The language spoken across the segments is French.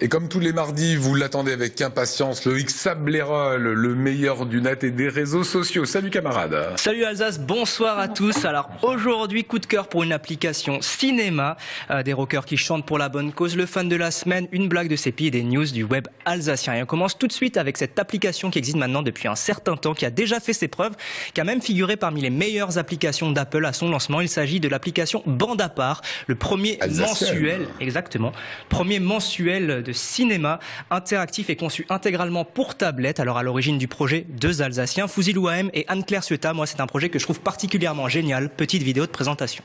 Et comme tous les mardis, vous l'attendez avec impatience, Loïc Sablerol, le meilleur du net et des réseaux sociaux. Salut camarade. Salut Alsace, bonsoir à tous. Alors aujourd'hui, coup de cœur pour une application cinéma, des rockers qui chantent pour la bonne cause, le fan de la semaine, une blague de Sépi et des news du web alsacien. Et on commence tout de suite avec cette application qui existe maintenant depuis un certain temps, qui a déjà fait ses preuves, qui a même figuré parmi les meilleures applications d'Apple à son lancement. Il s'agit de l'application Bande à part, le premier mensuel, exactement, premier mensuel de cinéma interactif et conçu intégralement pour tablette. Alors à l'origine du projet, deux Alsaciens, Fouzil Ouahem et Anne-Claire Ciotat. Moi, c'est un projet que je trouve particulièrement génial. Petite vidéo de présentation.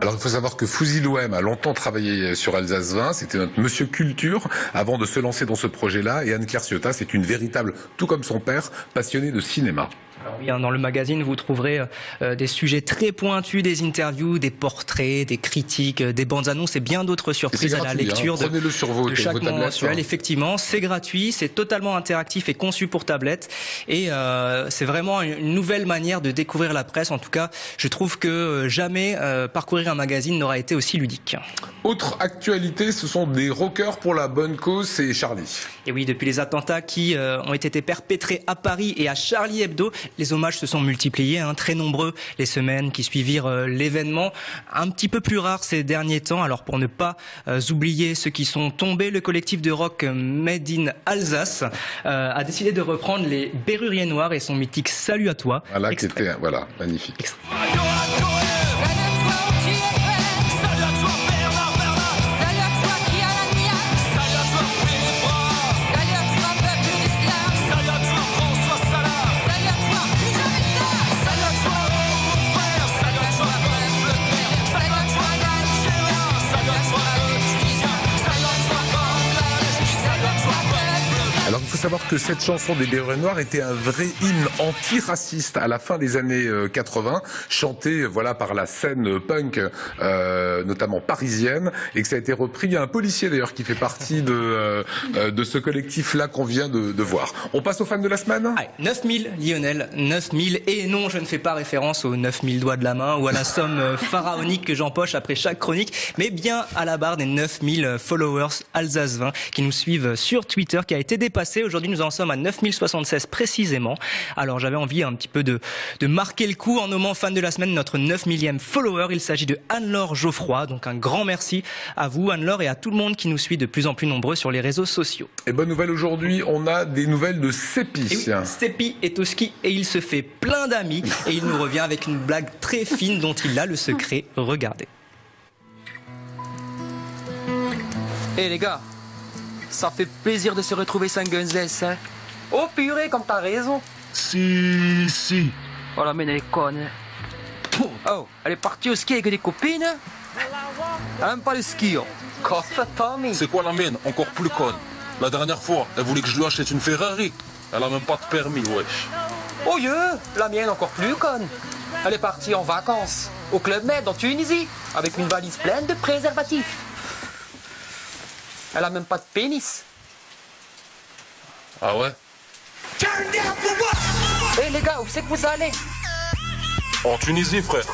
Alors il faut savoir que Fouzil Ouahem a longtemps travaillé sur Alsace 20, c'était notre monsieur culture avant de se lancer dans ce projet-là, et Anne-Claire Ciotat, c'est une véritable, tout comme son père, passionnée de cinéma. Alors oui, dans le magazine, vous trouverez des sujets très pointus, des interviews, des portraits, des critiques, des bandes annonces et bien d'autres surprises à la lecture Prenez-le sur vos de chaque tablettes, mensuel. Effectivement, c'est gratuit, c'est totalement interactif et conçu pour tablette. Et c'est vraiment une nouvelle manière de découvrir la presse. En tout cas, je trouve que jamais parcourir un magazine n'aura été aussi ludique. Autre actualité, ce sont des rockers pour la bonne cause, c'est Charlie. Et oui, depuis les attentats qui ont été perpétrés à Paris et à Charlie Hebdo, les hommages se sont multipliés, très nombreux les semaines qui suivirent l'événement. Un petit peu plus rare ces derniers temps. Alors pour ne pas oublier ceux qui sont tombés, le collectif de rock Made in Alsace a décidé de reprendre les Berruriers Noirs et son mythique Salut à toi. Voilà, qui était, voilà, magnifique. Extrait. Alors il faut savoir que cette chanson des Berruriers Noirs était un vrai hymne antiraciste à la fin des années 80, chanté voilà par la scène punk notamment parisienne, et que ça a été repris. Il y a un policier d'ailleurs qui fait partie de ce collectif-là qu'on vient de voir. On passe aux fans de la semaine. Allez, 9000 Lionel, 9000, et non, je ne fais pas référence aux 9000 doigts de la main ou à la somme pharaonique que j'empoche après chaque chronique, mais bien à la barre des 9000 followers Alsace 20 qui nous suivent sur Twitter, qui a été dépassé. Aujourd'hui, nous en sommes à 9076 précisément. Alors, j'avais envie un petit peu de marquer le coup en nommant fan de la semaine notre 9000e follower. Il s'agit de Anne-Laure Geoffroy. Donc, un grand merci à vous, Anne-Laure, et à tout le monde qui nous suit de plus en plus nombreux sur les réseaux sociaux. Et bonne nouvelle aujourd'hui, on a des nouvelles de Sépi. Et oui, Sépi est au ski et il se fait plein d'amis. Et il nous revient avec une blague très fine dont il a le secret. Regardez. Eh les gars, ça fait plaisir de se retrouver sans gonzesse, hein. Oh purée, comme t'as raison. Si. Oh la mienne elle est conne. Oh, elle est partie au ski avec des copines. Elle aime pas le ski, oh. Coffre, Tommy. C'est quoi la mienne? Encore plus conne. La dernière fois, elle voulait que je lui achète une Ferrari. Elle a même pas de permis, wesh. Oh yeux, la mienne encore plus conne. Elle est partie en vacances au Club Med en Tunisie avec une valise pleine de préservatifs. Elle a même pas de pénis. Ah ouais? Eh les gars, où c'est que vous allez? En Tunisie, frère.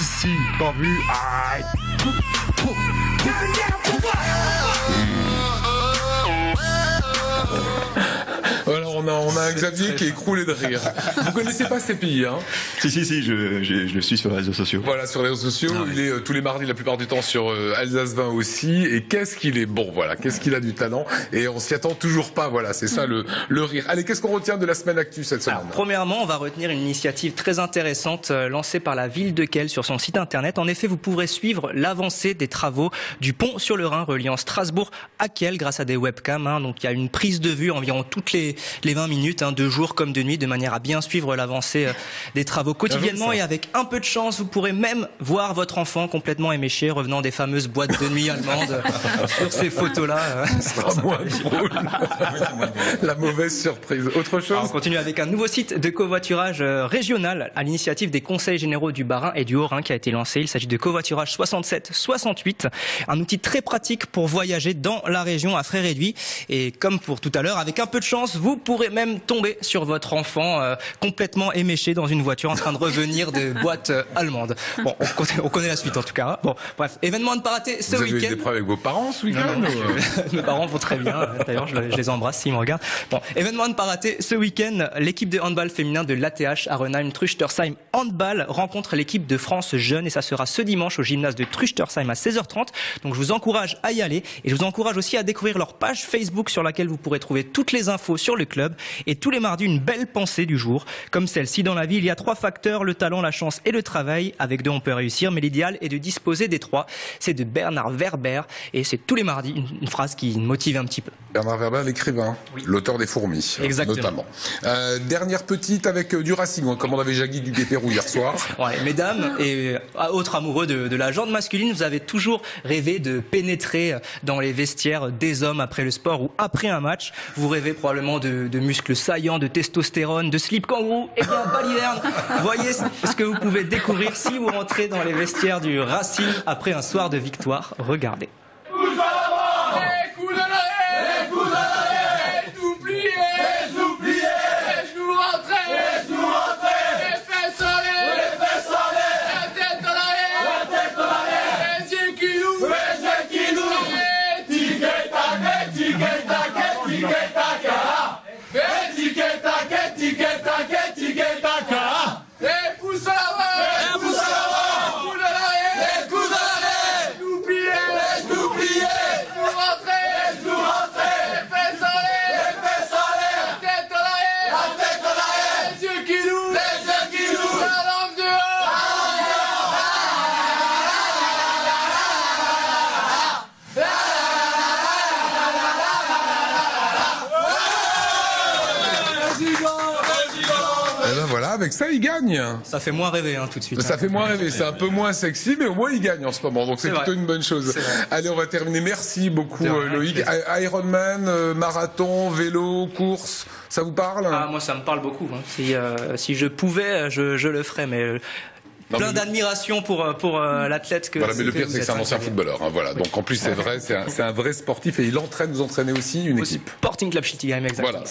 Si, t'as vu? Aïe. Alors on a un Xavier qui est écroulé de rire. Vous connaissez pas Sépi, hein? Si, je le suis sur les réseaux sociaux. Voilà, sur les réseaux sociaux, il est tous les mardis la plupart du temps sur Alsace 20 aussi. Et qu'est-ce qu'il est bon, voilà, qu'est-ce qu'il a du talent. Et on s'y attend toujours pas, voilà, c'est ça le rire. Allez, qu'est-ce qu'on retient de la semaine actu cette semaine? Alors, premièrement, on va retenir une initiative très intéressante lancée par la ville de Kehl sur son site internet. En effet, vous pourrez suivre l'avancée des travaux du pont sur le Rhin reliant Strasbourg à Kehl grâce à des webcams. Donc il y a une prise de vue environ toutes les 20 minutes, de jour comme de nuit, de manière à bien suivre l'avancée des travaux quotidiennement. Et avec un peu de chance, vous pourrez même voir votre enfant complètement éméché revenant des fameuses boîtes de nuit allemandes sur ces photos-là. Moins drôle. La mauvaise surprise. Autre chose? On continue avec un nouveau site de covoiturage régional à l'initiative des conseils généraux du Bas-Rhin et du Haut-Rhin qui a été lancé. Il s'agit de Covoiturage 67-68, un outil très pratique pour voyager dans la région à frais réduits. Et comme pour tout à l'heure, avec un peu de chance, vous pourrez même tomber sur votre enfant complètement éméché dans une voiture en train de revenir de boîtes allemandes. Bon, on connaît la suite en tout cas. Bon, bref, événement à ne pas rater ce week-end. Vous avez eu des problèmes avec vos parents ce week-end? Mes parents vont très bien. D'ailleurs, je les embrasse s'ils me regardent. Bon, événement à ne pas rater ce week-end. L'équipe de handball féminin de l'ATH Arenheim-Truchtersheim Handball rencontre l'équipe de France jeune et ça sera ce dimanche au gymnase de Truchtersheim à 16h30. Donc je vous encourage à y aller et je vous encourage aussi à découvrir leur page Facebook sur laquelle vous pourrez trouver toutes les infos sur le club et tous les mardis une belle pensée du jour. Comme celle-ci, dans la vie, il y a 3 facteurs, le talent, la chance et le travail. Avec 2, on peut réussir, mais l'idéal est de disposer des 3. C'est de Bernard Werber et c'est tous les mardis une phrase qui motive un petit peu. Bernard Werber, l'écrivain, oui. L'auteur des Fourmis, exactement. Notamment. Dernière petite avec du Racing, comme on avait Jagui du Pépérou hier soir. Ouais, mesdames et autres amoureux de la jante masculine, vous avez toujours rêvé de pénétrer dans les vestiaires des hommes après le sport ou après un match. Vous rêvez probablement de muscles saillants, de testostérone, de slip kangourou. Eh bien, baliverne, voyez ce que vous pouvez découvrir si vous rentrez dans les vestiaires du Racing après un soir de victoire. Regardez. Voilà, avec ça, il gagne. Ça fait moins rêver tout de suite. Ça fait moins rêver, c'est un peu moins sexy, mais au moins il gagne en ce moment, donc c'est plutôt une bonne chose. Allez, on va terminer. Merci beaucoup Loïc. Ironman, marathon, vélo, course, ça vous parle? Moi ça me parle beaucoup. Si je pouvais, je le ferais, mais... Plein d'admiration pour l'athlète que. Voilà, mais le pire c'est que c'est un ancien footballeur. Voilà. Donc en plus c'est vrai, c'est un vrai sportif et il entraîne, vous entraînez aussi une équipe. Sporting Club Schiltigheim, exactement. Voilà.